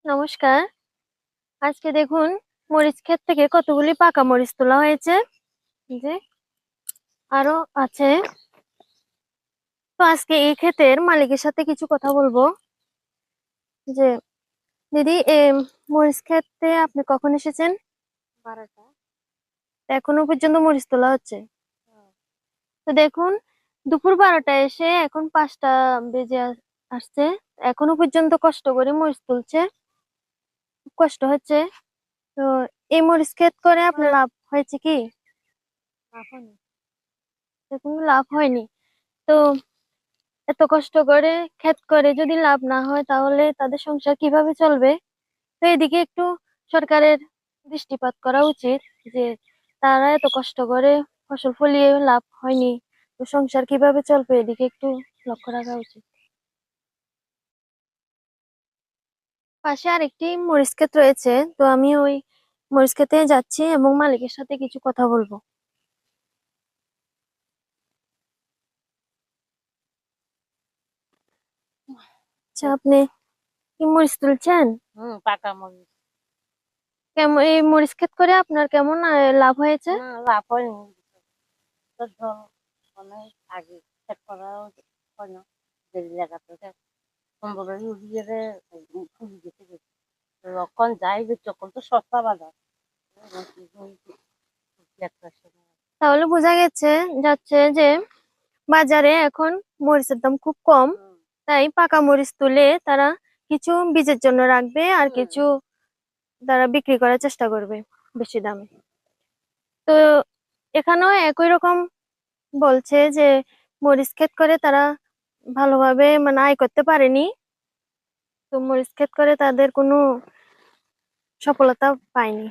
নমস্কার। আজকে দেখুন মরিচ ক্ষেত থেকে কতগুলি পাকা মরিচ তোলা হয়েছে। যে আরো আছে। তো আজকে এই ক্ষেতের মালিকের সাথে কিছু কথা বলবো। যে দিদি, মরিচ ক্ষেতে আপনি কখন এসেছেন? 12টা। এখনো পর্যন্ত মরিচ তোলা হচ্ছে। তো দেখুন, দুপুর 12টায় এসে এখন 5টা বেজে আসছে। এখনো পর্যন্ত কষ্ট করে মরিচ তুলছে। খুব কষ্ট হচ্ছে। তো এই মরিচ ক্ষেত করে আপনার লাভ হয়েছে কি? এখনই দেখুন, লাভ হয়নি। তো এত কষ্ট করে ক্ষেত করে যদি লাভ না হয় তাহলে তাদের সংসার কিভাবে চলবে? তো এদিকে একটু সরকারের দৃষ্টিপাত করা উচিত, যে তারা এত কষ্ট করে ফসল ফলিয়ে লাভ হয়নি, তো সংসার কিভাবে চলবে এদিকে একটু লক্ষ্য রাখা উচিত। পাশে আরেকটি মরিচ ক্ষেত রয়েছে, তো আমি ওই মরিচ ক্ষেতে যাচ্ছি এবং মালিকের সাথে কিছু কথা বলবো। আচ্ছা, আপনি কি মরিচ তুলছেন? পাকা মরিচ। কেমন এই মরিচ ক্ষেত করে আপনার কেমন লাভ হয়েছে? না, লাভ হয়নি। তো ধর অনেক আগে সেট করা হয় না, দেরি লাগাতে সম্ভব উড়িয়ে ফুল গেছে গেছে যখন যাই যে তখন তো সস্তা বাজার। তাহলে বোঝা যাচ্ছে যে বাজারে এখন মরিচের দাম খুব কম। তাই পাকা মরিচ তুলে তারা কিছু বীজের জন্য রাখবে আর কিছু তারা বিক্রি করার চেষ্টা করবে বেশি দামে। তো এখানেও একই রকম বলছে যে মরিচ ক্ষেত করে তারা ভালোভাবে মানে আয় করতে পারেনি। তো মরিচ ক্ষেত করে তাদের কোনো সফলতা পায়নি।